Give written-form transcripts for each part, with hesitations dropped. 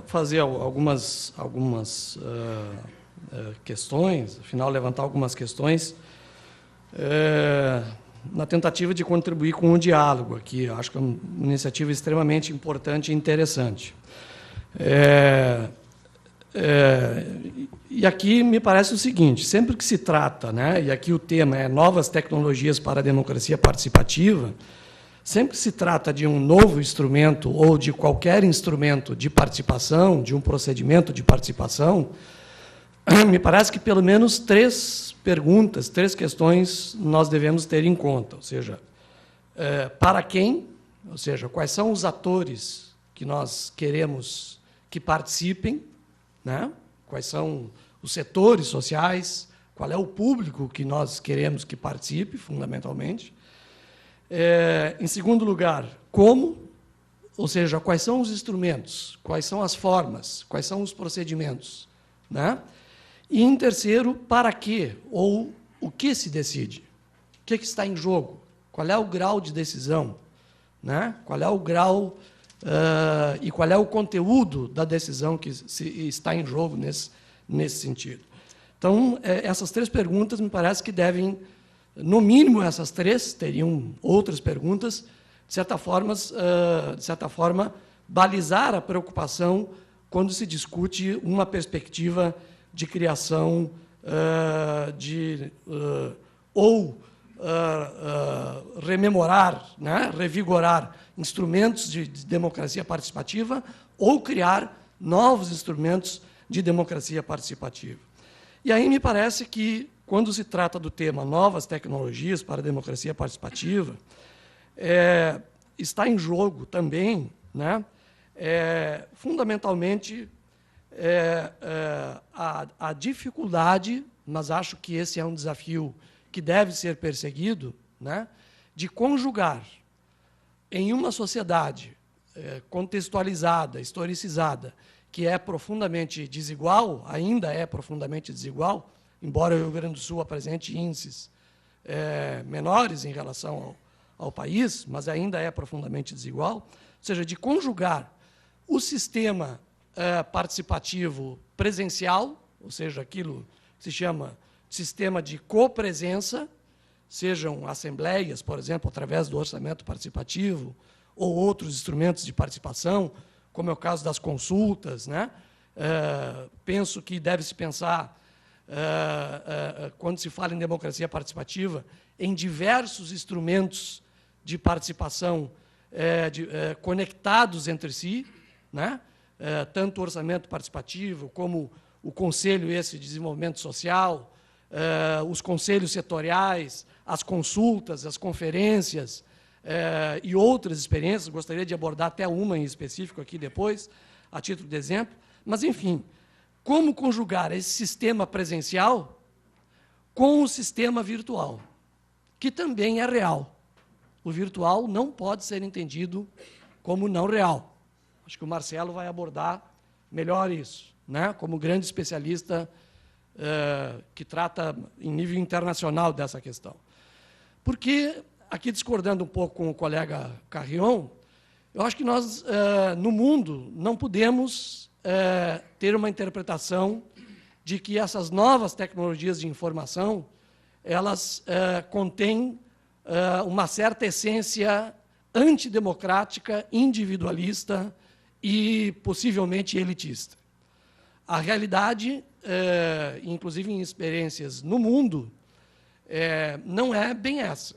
fazer algumas questões, afinal, levantar algumas questões, na tentativa de contribuir com um diálogo aqui. Eu acho que é uma iniciativa extremamente importante e interessante. E aqui me parece o seguinte, sempre que se trata, né, e aqui o tema é novas tecnologias para a democracia participativa, sempre que se trata de um novo instrumento ou de qualquer instrumento de participação, de um procedimento de participação, me parece que pelo menos três perguntas, três questões nós devemos ter em conta. Ou seja, para quem, ou seja, quais são os atores que nós queremos que participem, né? Quais são os setores sociais, qual é o público que nós queremos que participe, fundamentalmente. Em segundo lugar, como, ou seja, quais são os instrumentos, quais são as formas, quais são os procedimentos, né? E, em terceiro, para quê, ou o que se decide, o que está em jogo, qual é o grau de decisão, né? Qual é o grau e qual é o conteúdo da decisão que está em jogo nesse sentido. Então, essas três perguntas me parece que devem, no mínimo essas três, teriam outras perguntas, de certa forma, balizar a preocupação quando se discute uma perspectiva de criação rememorar, né, revigorar instrumentos de democracia participativa ou criar novos instrumentos de democracia participativa. E aí me parece que, quando se trata do tema novas tecnologias para a democracia participativa, está em jogo também, né, fundamentalmente, a dificuldade, mas acho que esse é um desafio que deve ser perseguido, né, de conjugar em uma sociedade contextualizada, historicizada, que é profundamente desigual, ainda é profundamente desigual, embora o Rio Grande do Sul apresente índices menores em relação ao país, mas ainda é profundamente desigual, ou seja, de conjugar o sistema participativo presencial, ou seja, aquilo que se chama sistema de copresença, sejam assembleias, por exemplo, através do orçamento participativo, ou outros instrumentos de participação, como é o caso das consultas, né? Penso que deve-se pensar, quando se fala em democracia participativa, em diversos instrumentos de participação conectados entre si, né? Tanto o orçamento participativo, como o Conselho de Desenvolvimento Social, os conselhos setoriais, as consultas, as conferências e outras experiências. Gostaria de abordar até uma em específico aqui depois, a título de exemplo. Mas, enfim, como conjugar esse sistema presencial com o sistema virtual, que também é real. O virtual não pode ser entendido como não real. Acho que o Marcelo vai abordar melhor isso, né, como grande especialista que trata em nível internacional dessa questão. Porque, aqui discordando um pouco com o colega Carrion, eu acho que nós, no mundo, não podemos ter uma interpretação de que essas novas tecnologias de informação, elas contêm uma certa essência antidemocrática, individualista e possivelmente elitista. A realidade, inclusive em experiências no mundo, não é bem essa,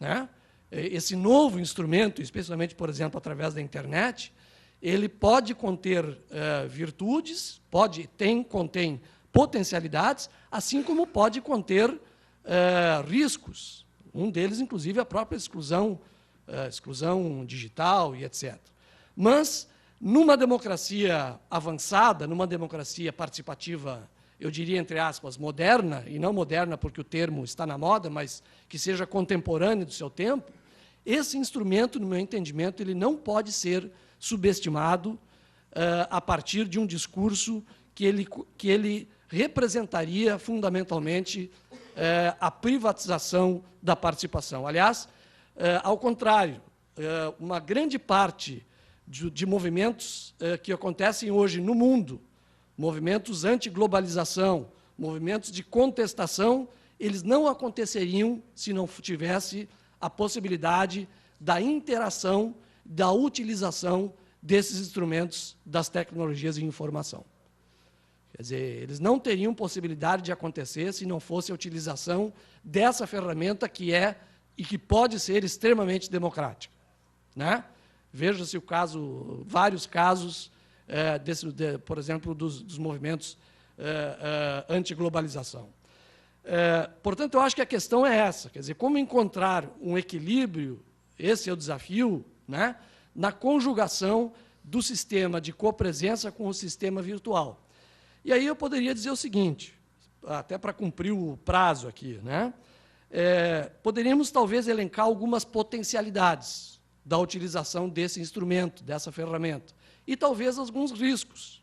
né? Esse novo instrumento, especialmente, por exemplo, através da internet, ele pode conter virtudes, contém potencialidades, assim como pode conter riscos. Um deles, inclusive, a própria exclusão digital e etc. Mas, numa democracia avançada, numa democracia participativa, eu diria, entre aspas, moderna, e não moderna porque o termo está na moda, mas que seja contemporâneo do seu tempo, esse instrumento, no meu entendimento, ele não pode ser subestimado a partir de um discurso que ele representaria, fundamentalmente, a privatização da participação. Aliás, ao contrário, uma grande parte de movimentos que acontecem hoje no mundo, movimentos anti-globalização, movimentos de contestação, eles não aconteceriam se não tivesse a possibilidade da interação, da utilização desses instrumentos das tecnologias de informação. Quer dizer, eles não teriam possibilidade de acontecer se não fosse a utilização dessa ferramenta que é e que pode ser extremamente democrática, né? Veja-se o caso, vários casos, por exemplo, dos movimentos anti-globalização. Portanto, eu acho que a questão é essa, quer dizer, como encontrar um equilíbrio, esse é o desafio, né, na conjugação do sistema de copresença com o sistema virtual. E aí eu poderia dizer o seguinte, até para cumprir o prazo aqui, né, poderíamos talvez elencar algumas potencialidades da utilização desse instrumento, dessa ferramenta, e talvez alguns riscos,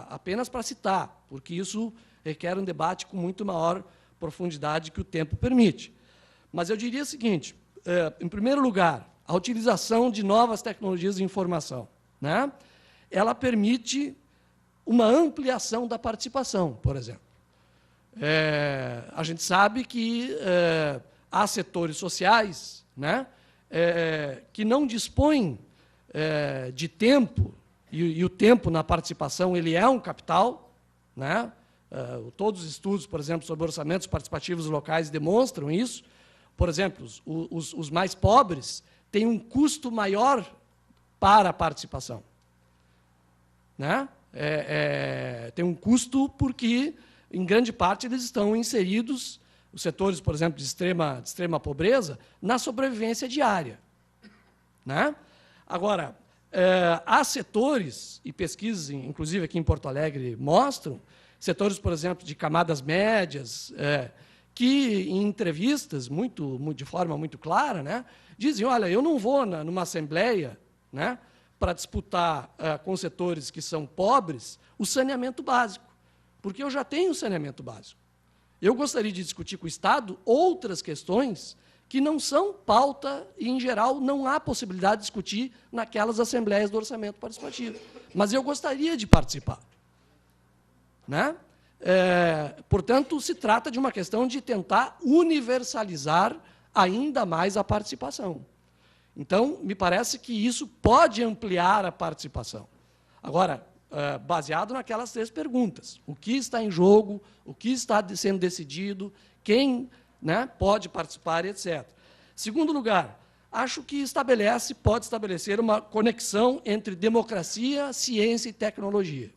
apenas para citar, porque isso requer um debate com muito maior profundidade que o tempo permite. Mas eu diria o seguinte, em primeiro lugar, a utilização de novas tecnologias de informação, né, ela permite uma ampliação da participação, por exemplo. A gente sabe que há setores sociais, né, que não dispõem de tempo, e o tempo na participação ele é um capital, né? Todos os estudos, por exemplo, sobre orçamentos participativos locais demonstram isso. Por exemplo, os mais pobres têm um custo maior para a participação, né? Tem um custo porque, em grande parte, eles estão inseridos, os setores, por exemplo, de extrema pobreza, na sobrevivência diária, né? Agora, há setores, e pesquisas, inclusive aqui em Porto Alegre, mostram, setores, por exemplo, de camadas médias, que, em entrevistas, de forma muito clara, né, dizem, olha, eu não vou numa assembleia, né, para disputar com setores que são pobres o saneamento básico, porque eu já tenho saneamento básico. Eu gostaria de discutir com o Estado outras questões que não são pauta e, em geral, não há possibilidade de discutir naquelas assembleias do orçamento participativo. Mas eu gostaria de participar, né? Portanto, se trata de uma questão de tentar universalizar ainda mais a participação. Então, me parece que isso pode ampliar a participação. Agora, baseado naquelas 3 perguntas. O que está em jogo, o que está sendo decidido, quem, né, pode participar, etc. Segundo lugar, acho que pode estabelecer uma conexão entre democracia, ciência e tecnologia.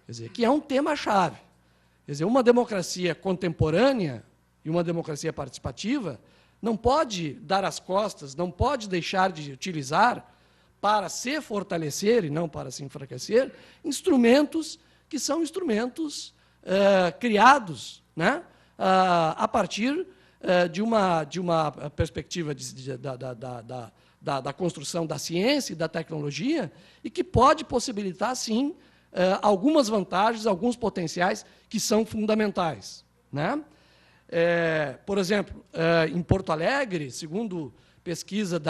Quer dizer, que é um tema-chave. Quer dizer, uma democracia contemporânea e uma democracia participativa não pode dar as costas, não pode deixar de utilizar, para se fortalecer e não para se enfraquecer, instrumentos que são instrumentos criados, né, a partir de uma perspectiva da construção da ciência e da tecnologia, e que pode possibilitar, sim, algumas vantagens, alguns potenciais que são fundamentais, né? Por exemplo, em Porto Alegre, segundo pesquisa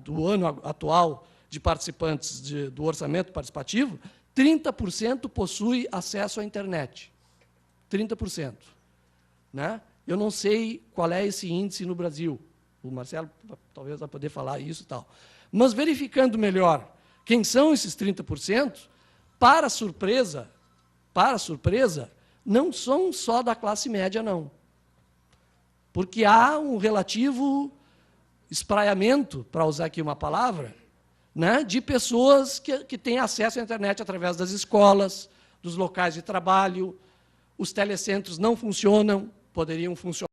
do ano atual de participantes do orçamento participativo, 30% possui acesso à internet. 30%. Né? Eu não sei qual é esse índice no Brasil. O Marcelo talvez vai poder falar isso e tal. Mas, verificando melhor quem são esses 30%, para surpresa, não são só da classe média, não. Porque há um relativo espraiamento, para usar aqui uma palavra, né, de pessoas que têm acesso à internet através das escolas, dos locais de trabalho. Os telecentros não funcionam, poderiam funcionar.